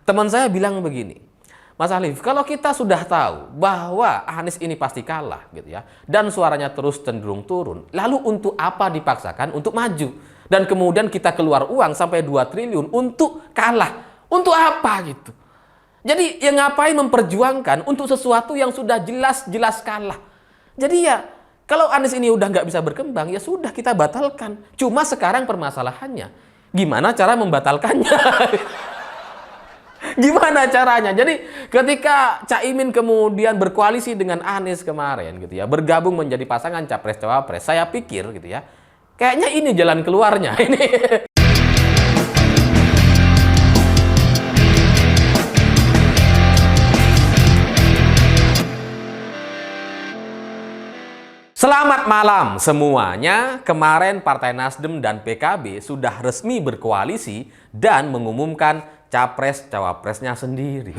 teman saya bilang begini, Mas Alif, kalau kita sudah tahu bahwa Anies ini pasti kalah gitu ya, dan suaranya terus cenderung turun, lalu untuk apa dipaksakan untuk maju? Dan kemudian kita keluar uang sampai 2 triliun untuk kalah. Untuk apa gitu? Jadi yang ngapain memperjuangkan untuk sesuatu yang sudah jelas-jelas kalah? Jadi ya, kalau Anies ini udah nggak bisa berkembang, ya sudah kita batalkan. Cuma sekarang permasalahannya, gimana cara membatalkannya? Gimana caranya? Jadi ketika Caimin kemudian berkoalisi dengan Anies kemarin gitu ya, bergabung menjadi pasangan capres-cawapres, saya pikir gitu ya, kayaknya ini jalan keluarnya. Ini. Selamat malam semuanya. Kemarin Partai Nasdem dan PKB sudah resmi berkoalisi dan mengumumkan capres-cawapresnya sendiri.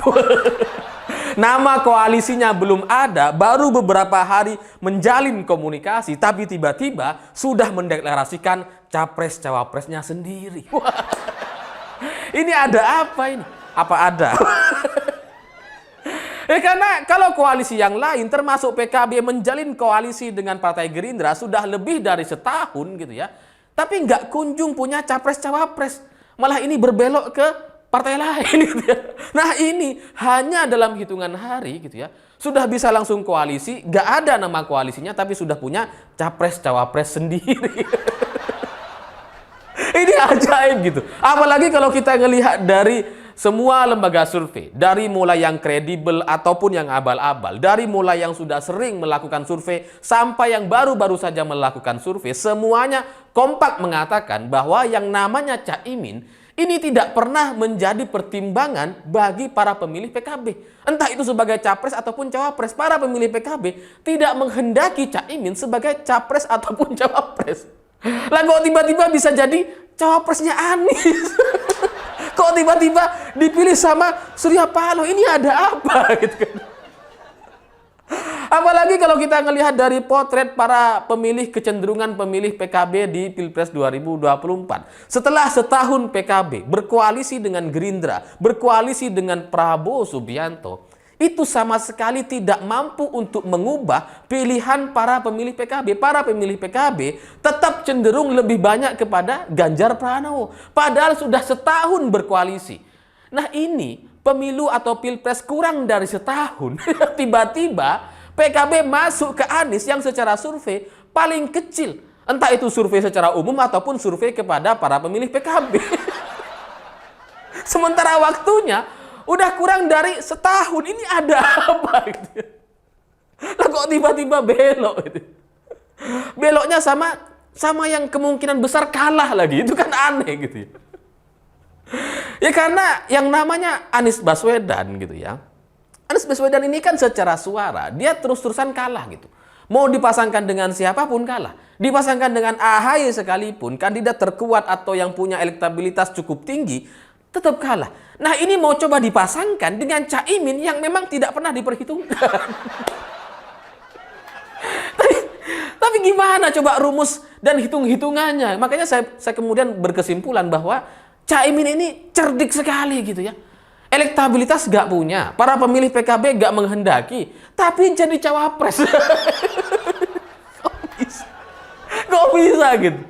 Nama koalisinya belum ada, baru beberapa hari menjalin komunikasi, tapi tiba-tiba sudah mendeklarasikan capres-cawapresnya sendiri. Ini ada apa ini? Apa ada? Karena kalau koalisi yang lain termasuk PKB menjalin koalisi dengan Partai Gerindra sudah lebih dari setahun gitu ya. Tapi nggak kunjung punya capres-cawapres. Malah ini berbelok ke partai lain gitu ya. Nah ini hanya dalam hitungan hari gitu ya. Sudah bisa langsung koalisi, nggak ada nama koalisinya tapi sudah punya capres-cawapres sendiri. Ini ajaib gitu. Apalagi kalau kita ngelihat dari semua lembaga survei, dari mulai yang kredibel ataupun yang abal-abal, dari mulai yang sudah sering melakukan survei sampai yang baru-baru saja melakukan survei, semuanya kompak mengatakan bahwa yang namanya Caimin ini tidak pernah menjadi pertimbangan bagi para pemilih PKB. Entah itu sebagai capres ataupun cawapres, para pemilih PKB tidak menghendaki Caimin sebagai capres ataupun cawapres. Lah kok tiba-tiba bisa jadi cawapresnya Anies? Kok tiba-tiba dipilih sama Surya Paloh? Ini ada apa gitu kan? Apalagi kalau kita ngelihat dari potret para pemilih, kecenderungan pemilih PKB di Pilpres 2024. Setelah setahun PKB berkoalisi dengan Gerindra, berkoalisi dengan Prabowo Subianto, itu sama sekali tidak mampu untuk mengubah pilihan para pemilih PKB. Para pemilih PKB tetap cenderung lebih banyak kepada Ganjar Pranowo. Padahal sudah setahun berkoalisi. Nah ini pemilu atau pilpres kurang dari setahun. Tiba-tiba PKB masuk ke Anies yang secara survei paling kecil. Entah itu survei secara umum ataupun survei kepada para pemilih PKB. Sementara waktunya udah kurang dari setahun, ini ada apa gitu? Lah kok tiba-tiba belok gitu? Beloknya sama yang kemungkinan besar kalah lagi, itu kan aneh gitu ya. Ya karena yang namanya Anies Baswedan gitu ya. Anies Baswedan ini kan secara suara dia terus-terusan kalah gitu. Mau dipasangkan dengan siapapun kalah. Dipasangkan dengan AHY sekalipun, kandidat terkuat atau yang punya elektabilitas cukup tinggi, tetap kalah. Nah ini mau coba dipasangkan dengan Caimin yang memang tidak pernah diperhitungkan. tapi gimana coba rumus dan hitung-hitungannya? Makanya saya kemudian berkesimpulan bahwa Caimin ini cerdik sekali gitu ya. Elektabilitas gak punya, para pemilih PKB gak menghendaki, tapi jadi cawapres. Kok bisa gitu?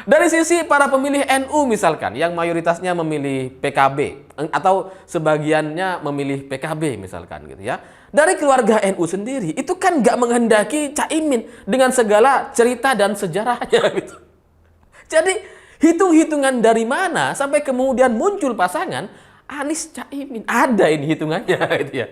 Dari sisi para pemilih NU misalkan, yang mayoritasnya memilih PKB, atau sebagiannya memilih PKB misalkan gitu ya. Dari keluarga NU sendiri, itu kan gak menghendaki Caimin dengan segala cerita dan sejarahnya gitu. Jadi, hitung-hitungan dari mana sampai kemudian muncul pasangan Anies Caimin? Ada ini hitungannya gitu ya.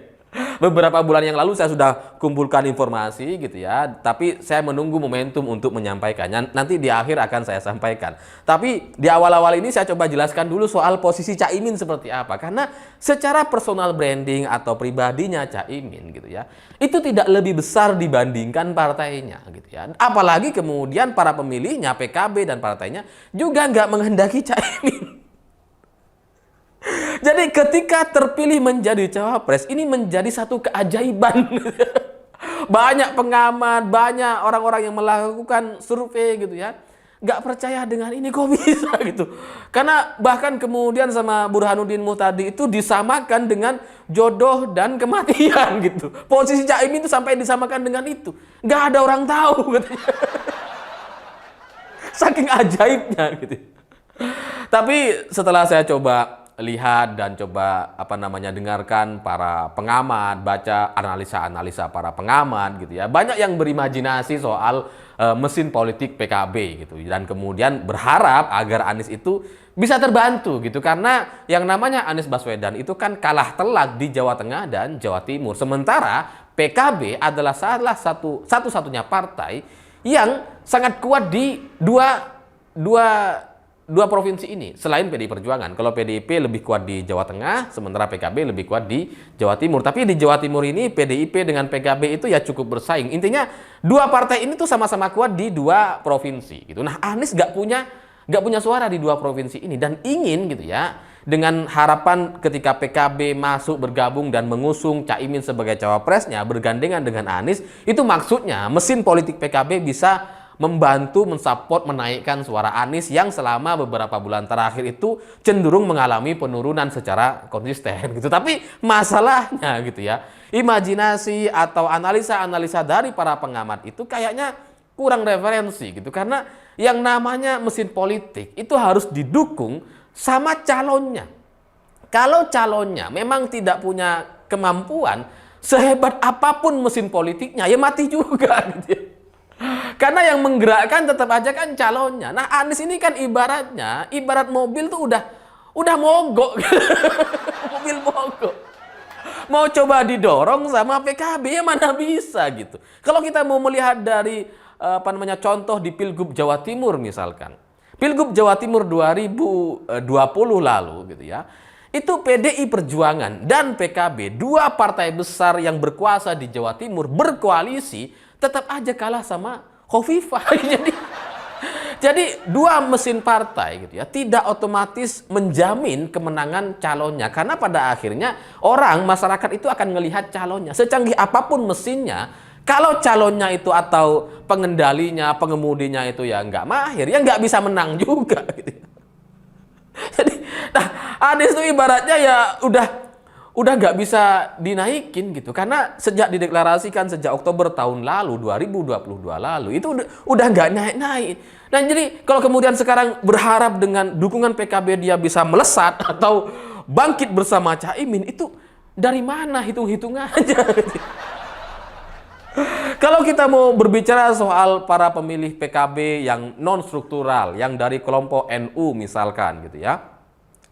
Beberapa bulan yang lalu saya sudah kumpulkan informasi gitu ya, tapi saya menunggu momentum untuk menyampaikannya. Nanti di akhir akan saya sampaikan. Tapi di awal-awal ini saya coba jelaskan dulu soal posisi Caimin seperti apa. Karena secara personal branding atau pribadinya Caimin gitu ya, itu tidak lebih besar dibandingkan partainya gitu ya. Apalagi kemudian para pemilihnya PKB dan partainya juga nggak menghendaki Caimin. Jadi ketika terpilih menjadi cawapres, ini menjadi satu keajaiban. Banyak pengamat, banyak orang-orang yang melakukan survei gitu ya. nggak percaya dengan ini, kok bisa gitu. Karena bahkan kemudian sama Burhanuddin Muhtadi itu disamakan dengan jodoh dan kematian gitu. Posisi Caimin itu sampai disamakan dengan itu. Nggak ada orang tahu gitu. Saking ajaibnya gitu. Tapi setelah saya coba lihat dan coba dengarkan para pengamat, baca analisa-analisa para pengamat gitu ya. Banyak yang berimajinasi soal mesin politik PKB gitu, dan kemudian berharap agar Anies itu bisa terbantu gitu, karena yang namanya Anies Baswedan itu kan kalah telak di Jawa Tengah dan Jawa Timur. Sementara PKB adalah satu-satunya partai yang sangat kuat di dua provinsi ini selain PDI Perjuangan. Kalau PDIP lebih kuat di Jawa Tengah, sementara PKB lebih kuat di Jawa Timur. Tapi di Jawa Timur ini PDIP dengan PKB itu ya cukup bersaing. Intinya dua partai ini tuh sama-sama kuat di dua provinsi gitu. Nah, Anies nggak punya suara di dua provinsi ini dan ingin gitu ya, dengan harapan ketika PKB masuk bergabung dan mengusung Caimin sebagai cawapresnya bergandengan dengan Anies, itu maksudnya mesin politik PKB bisa membantu mensupport menaikkan suara Anies yang selama beberapa bulan terakhir itu cenderung mengalami penurunan secara konsisten gitu. Tapi masalahnya gitu ya, imajinasi atau analisa-analisa dari para pengamat itu kayaknya kurang referensi gitu, karena yang namanya mesin politik itu harus didukung sama calonnya. Kalau calonnya memang tidak punya kemampuan, sehebat apapun mesin politiknya ya mati juga gitu ya. Karena yang menggerakkan tetap aja kan calonnya. Nah, Anies ini kan ibarat mobil tuh udah mogok. Mobil mogok. Mau coba didorong sama PKB ya mana bisa gitu. Kalau kita mau melihat dari contoh di Pilgub Jawa Timur misalkan. Pilgub Jawa Timur 2020 lalu gitu ya. Itu PDI Perjuangan dan PKB, dua partai besar yang berkuasa di Jawa Timur berkoalisi, tetap aja kalah sama Khofifah. Jadi dua mesin partai gitu ya tidak otomatis menjamin kemenangan calonnya, karena pada akhirnya masyarakat itu akan melihat calonnya. Secanggih apapun mesinnya, kalau calonnya itu atau pengendalinya, pengemudinya itu ya nggak mahir, ya nggak bisa menang juga gitu. Jadi, nah, Anies itu ibaratnya ya udah nggak bisa dinaikin gitu, karena sejak dideklarasikan sejak Oktober tahun lalu 2022 lalu itu udah nggak naik. Nah, jadi kalau kemudian sekarang berharap dengan dukungan PKB dia bisa melesat atau bangkit bersama Caimin, itu dari mana hitung-hitungannya? Kalau kita mau berbicara soal para pemilih PKB yang non struktural, yang dari kelompok NU misalkan gitu ya,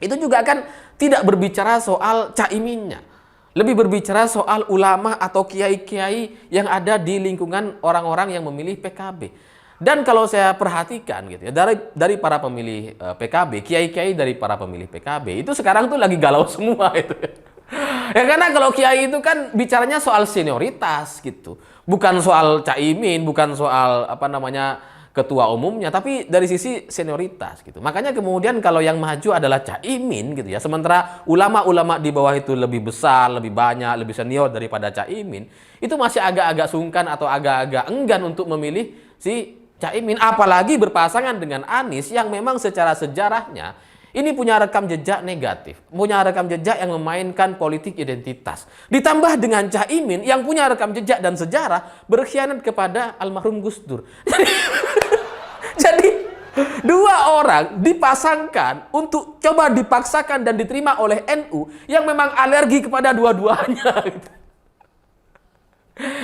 itu juga kan tidak berbicara soal Caiminnya, lebih berbicara soal ulama atau kiai-kiai yang ada di lingkungan orang-orang yang memilih PKB. Dan kalau saya perhatikan gitu ya, dari para pemilih PKB, kiai-kiai dari para pemilih PKB itu sekarang tuh lagi galau semua itu. Ya karena kalau kiai itu kan bicaranya soal senioritas gitu, bukan soal Caimin, bukan soal ketua umumnya, tapi dari sisi senioritas gitu. Makanya kemudian kalau yang maju adalah Caimin gitu ya, sementara ulama-ulama di bawah itu lebih besar, lebih banyak, lebih senior daripada Caimin, itu masih agak-agak sungkan atau agak-agak enggan untuk memilih si Caimin, apalagi berpasangan dengan Anies yang memang secara sejarahnya ini punya rekam jejak negatif, punya rekam jejak yang memainkan politik identitas. Ditambah dengan Caimin yang punya rekam jejak dan sejarah berkhianat kepada almarhum Gus Dur. Jadi dua orang dipasangkan untuk coba dipaksakan dan diterima oleh NU yang memang alergi kepada dua-duanya.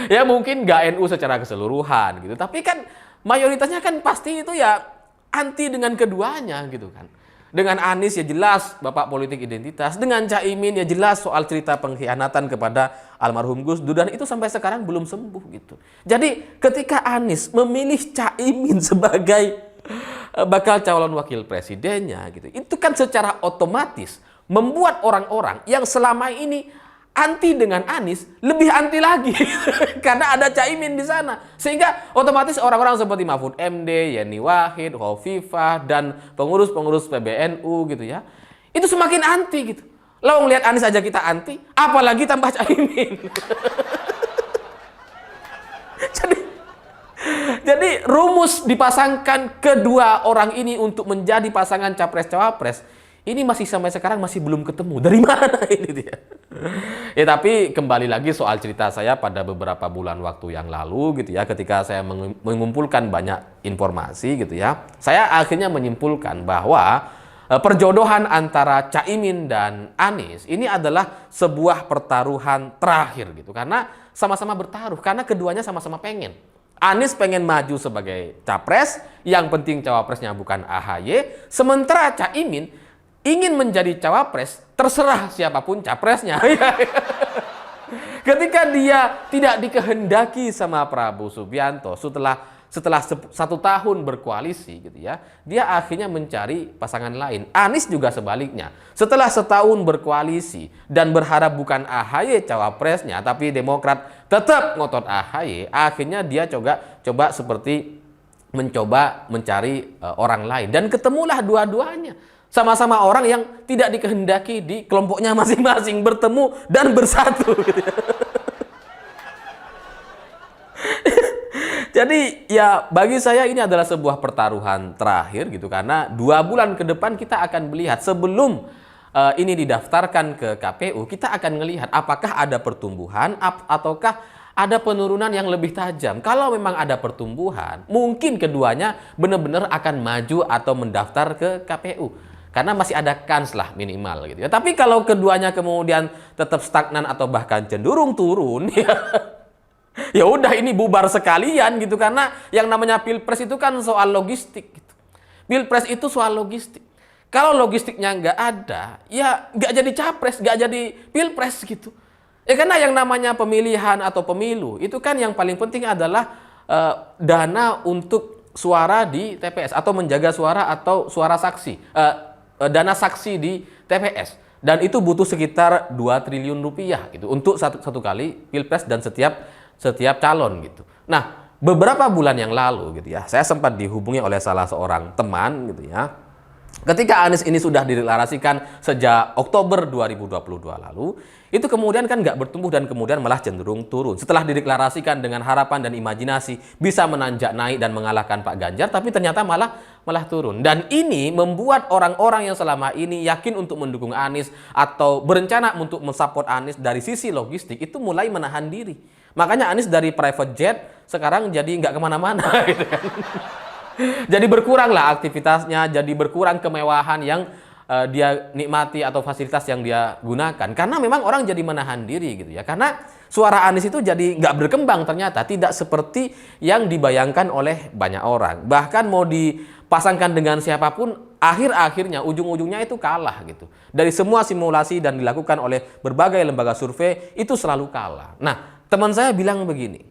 Ya mungkin nggak NU secara keseluruhan gitu, tapi kan mayoritasnya kan pasti itu ya anti dengan keduanya gitu kan. Dengan Anies ya jelas bapak politik identitas, dengan Caimin ya jelas soal cerita pengkhianatan kepada almarhum Gus Dur, dan itu sampai sekarang belum sembuh gitu. Jadi ketika Anies memilih Caimin sebagai bakal calon wakil presidennya gitu, itu kan secara otomatis membuat orang-orang yang selama ini anti dengan Anies lebih anti lagi karena ada Caimin di sana, sehingga otomatis orang-orang seperti Mahfud MD, Yeni Wahid, Khofifah dan pengurus-pengurus PBNU gitu ya, itu semakin anti gitu. Lalu ngelihat Anies aja kita anti, apalagi tambah Caimin. Jadi rumus dipasangkan kedua orang ini untuk menjadi pasangan capres-cawapres ini masih sampai sekarang masih belum ketemu. Dari mana ini dia? Ya tapi kembali lagi soal cerita saya pada beberapa bulan waktu yang lalu gitu ya, ketika saya mengumpulkan banyak informasi gitu ya, saya akhirnya menyimpulkan bahwa perjodohan antara Caimin dan Anies ini adalah sebuah pertaruhan terakhir gitu, karena sama-sama bertaruh, karena keduanya sama-sama pengen. Anies pengen maju sebagai capres, yang penting cawapresnya bukan AHY, sementara Caimin ingin menjadi cawapres, terserah siapapun capresnya. Ketika dia tidak dikehendaki sama Prabowo Subianto setelah 1 tahun berkoalisi gitu ya, dia akhirnya mencari pasangan lain. Anies juga sebaliknya. Setelah setahun berkoalisi dan berharap bukan AHY cawapresnya, tapi Demokrat tetap ngotot AHY, akhirnya dia coba seperti mencoba mencari orang lain, dan ketemulah dua-duanya. Sama-sama orang yang tidak dikehendaki di kelompoknya masing-masing, bertemu dan bersatu gitu. Jadi ya bagi saya ini adalah sebuah pertaruhan terakhir gitu, karena 2 bulan ke depan kita akan melihat, sebelum ini didaftarkan ke KPU, kita akan melihat apakah ada pertumbuhan ataukah ada penurunan yang lebih tajam. Kalau memang ada pertumbuhan, mungkin keduanya benar-benar akan maju atau mendaftar ke KPU. Karena masih ada kans lah minimal gitu ya. Tapi kalau keduanya kemudian tetap stagnan atau bahkan cenderung turun, ya udah ini bubar sekalian gitu, karena yang namanya Pilpres itu kan soal logistik gitu. Pilpres itu soal logistik. Kalau logistiknya nggak ada, ya nggak jadi capres, nggak jadi Pilpres gitu. Ya karena yang namanya pemilihan atau pemilu itu kan yang paling penting adalah dana untuk suara di TPS atau menjaga suara atau suara saksi. Dana saksi di TPS, dan itu butuh sekitar 2 triliun rupiah gitu untuk satu kali Pilpres dan setiap calon gitu. Nah, beberapa bulan yang lalu gitu ya, saya sempat dihubungi oleh salah seorang teman gitu ya. Ketika Anies ini sudah dideklarasikan sejak Oktober 2022 lalu, itu kemudian kan nggak bertumbuh dan kemudian malah cenderung turun. Setelah dideklarasikan dengan harapan dan imajinasi bisa menanjak naik dan mengalahkan Pak Ganjar, tapi ternyata malah turun. Dan ini membuat orang-orang yang selama ini yakin untuk mendukung Anies atau berencana untuk mensupport Anies dari sisi logistik itu mulai menahan diri. Makanya Anies dari private jet sekarang jadi nggak kemana-mana gitu kan. Jadi berkuranglah aktivitasnya, jadi berkurang kemewahan yang dia nikmati atau fasilitas yang dia gunakan. Karena memang orang jadi menahan diri gitu ya. Karena suara Anies itu jadi nggak berkembang ternyata. Tidak seperti yang dibayangkan oleh banyak orang. Bahkan mau dipasangkan dengan siapapun, akhir-akhirnya ujung-ujungnya itu kalah gitu. Dari semua simulasi dan dilakukan oleh berbagai lembaga survei itu selalu kalah. Nah, teman saya bilang begini,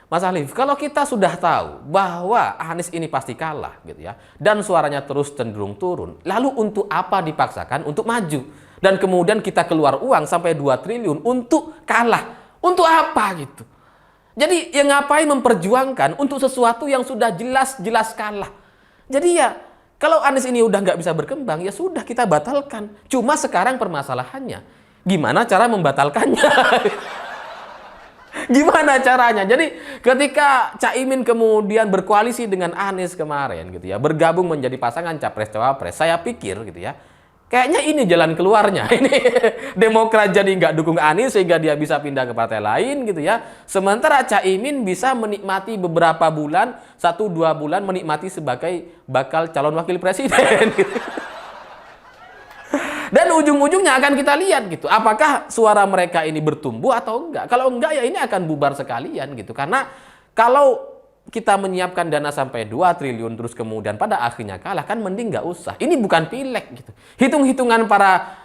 Mas Alif, kalau kita sudah tahu bahwa Anies ini pasti kalah gitu ya, dan suaranya terus cenderung turun, lalu untuk apa dipaksakan untuk maju? Dan kemudian kita keluar uang sampai 2 triliun untuk kalah. Untuk apa gitu? Jadi yang ngapain memperjuangkan untuk sesuatu yang sudah jelas-jelas kalah? Jadi ya, kalau Anies ini udah nggak bisa berkembang, ya sudah kita batalkan. Cuma sekarang permasalahannya, gimana cara membatalkannya? Gimana caranya? Jadi ketika Caimin kemudian berkoalisi dengan Anies kemarin gitu ya, bergabung menjadi pasangan capres-cawapres, saya pikir gitu ya, kayaknya ini jalan keluarnya. Ini Demokrat jadi nggak dukung Anies sehingga dia bisa pindah ke partai lain gitu ya. Sementara Caimin bisa menikmati beberapa bulan, 1-2 bulan menikmati sebagai bakal calon wakil presiden gitu. Dan ujung-ujungnya akan kita lihat gitu, apakah suara mereka ini bertumbuh atau enggak. Kalau enggak ya ini akan bubar sekalian gitu. Karena kalau kita menyiapkan dana sampai 2 triliun terus kemudian pada akhirnya kalah, kan mending nggak usah. Ini bukan pileg gitu. Hitung-hitungan para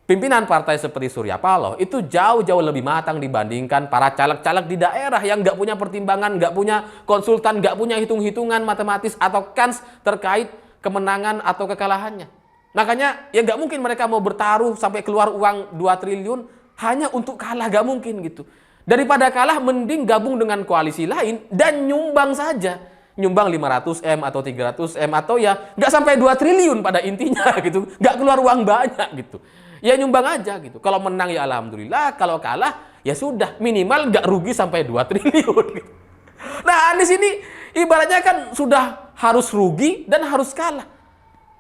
pimpinan partai seperti Surya Paloh itu jauh-jauh lebih matang dibandingkan para caleg-caleg di daerah yang nggak punya pertimbangan, nggak punya konsultan, nggak punya hitung-hitungan matematis atau kans terkait kemenangan atau kekalahannya. Makanya ya nggak mungkin mereka mau bertaruh sampai keluar uang 2 triliun hanya untuk kalah, nggak mungkin gitu. Daripada kalah mending gabung dengan koalisi lain dan nyumbang saja. Nyumbang 500M atau 300M atau ya nggak sampai 2 triliun pada intinya gitu. Nggak keluar uang banyak gitu. Ya nyumbang aja gitu. Kalau menang ya alhamdulillah, kalau kalah ya sudah minimal nggak rugi sampai 2 triliun gitu. Nah, Anies ini ibaratnya kan sudah harus rugi dan harus kalah.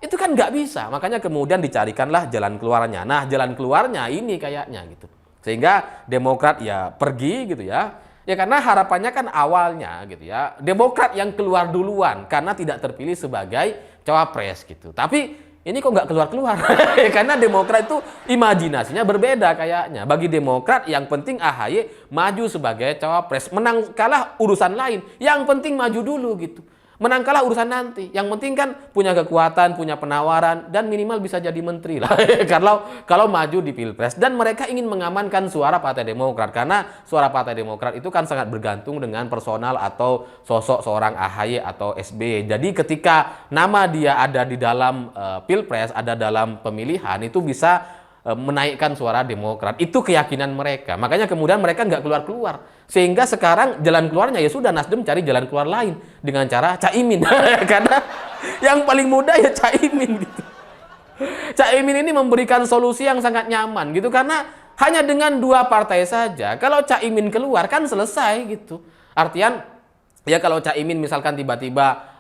Itu kan nggak bisa. Makanya kemudian dicarikanlah jalan keluarnya. Nah, jalan keluarnya ini kayaknya gitu. Sehingga Demokrat ya pergi gitu ya. Ya karena harapannya kan awalnya gitu ya. Demokrat yang keluar duluan karena tidak terpilih sebagai cawapres gitu. Tapi ini kok nggak keluar-keluar. Karena Demokrat itu imajinasinya berbeda kayaknya. Bagi Demokrat yang penting AHY maju sebagai cawapres. Menang kalah urusan lain. Yang penting maju dulu gitu. Menang kalah urusan nanti. Yang penting kan punya kekuatan, punya penawaran, dan minimal bisa jadi menteri lah. kalau maju di Pilpres. Dan mereka ingin mengamankan suara Partai Demokrat. Karena suara Partai Demokrat itu kan sangat bergantung dengan personal atau sosok seorang AHY atau SBY. Jadi ketika nama dia ada di dalam Pilpres, ada dalam pemilihan, itu bisa menaikkan suara Demokrat. Itu keyakinan mereka. Makanya kemudian mereka nggak keluar-keluar. Sehingga sekarang jalan keluarnya ya sudah, Nasdem cari jalan keluar lain dengan cara Caimin. Karena yang paling mudah ya Caimin gitu. Caimin ini memberikan solusi yang sangat nyaman gitu, karena hanya dengan 2 partai saja. Kalau Caimin keluar kan selesai gitu. Artian ya kalau Caimin misalkan tiba-tiba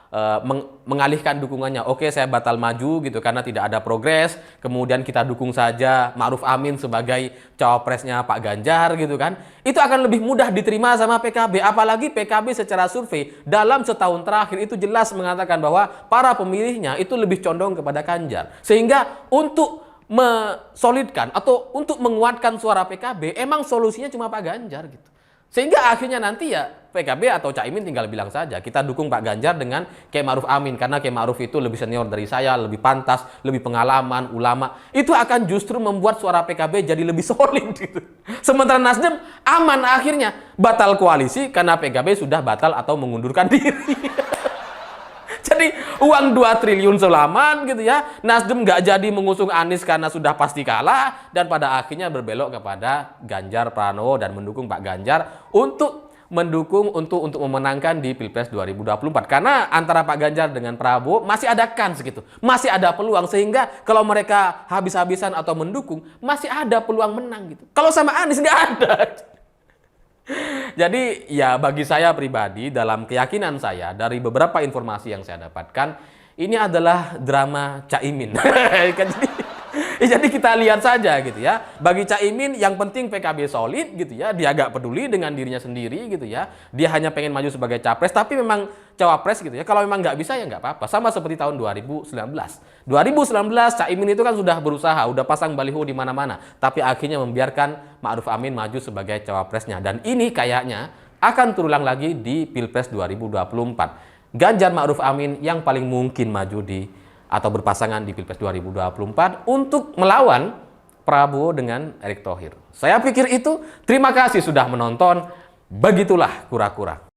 mengalihkan dukungannya, oke saya batal maju gitu karena tidak ada progres, kemudian kita dukung saja Ma'ruf Amin sebagai cawapresnya Pak Ganjar gitu kan, itu akan lebih mudah diterima sama PKB. Apalagi PKB secara survei dalam setahun terakhir itu jelas mengatakan bahwa para pemilihnya itu lebih condong kepada Ganjar. Sehingga untuk mensolidkan atau untuk menguatkan suara PKB, emang solusinya cuma Pak Ganjar gitu. Sehingga akhirnya nanti ya PKB atau Caimin tinggal bilang saja, kita dukung Pak Ganjar dengan Kiai Ma'ruf Amin. Karena Kiai Ma'ruf itu lebih senior dari saya, lebih pantas, lebih pengalaman, ulama. Itu akan justru membuat suara PKB jadi lebih solid gitu. Sementara Nasdem aman akhirnya. Batal koalisi karena PKB sudah batal atau mengundurkan diri. Jadi uang 2 triliun selamat gitu ya. Nasdem nggak jadi mengusung Anies karena sudah pasti kalah. Dan pada akhirnya berbelok kepada Ganjar Pranowo dan mendukung Pak Ganjar untuk memenangkan di Pilpres 2024. Karena antara Pak Ganjar dengan Prabowo masih ada kans gitu. Masih ada peluang, sehingga kalau mereka habis-habisan atau mendukung, masih ada peluang menang gitu. Kalau sama Anies nggak ada. Jadi ya bagi saya pribadi, dalam keyakinan saya dari beberapa informasi yang saya dapatkan, ini adalah drama Caimin. Jadi kita lihat saja gitu ya. Bagi Caimin yang penting PKB solid gitu ya. Dia agak peduli dengan dirinya sendiri gitu ya. Dia hanya pengen maju sebagai capres, tapi memang cawapres gitu ya. Kalau memang nggak bisa ya nggak apa-apa. Sama seperti tahun 2019. 2019 Caimin itu kan sudah berusaha, udah pasang baliho di mana-mana, tapi akhirnya membiarkan Ma'ruf Amin maju sebagai cawapresnya. Dan ini kayaknya akan terulang lagi di Pilpres 2024. Ganjar Ma'ruf Amin yang paling mungkin maju atau berpasangan di Pilpres 2024 untuk melawan Prabowo dengan Erick Thohir. Saya pikir itu. Terima kasih sudah menonton. Begitulah kura-kura.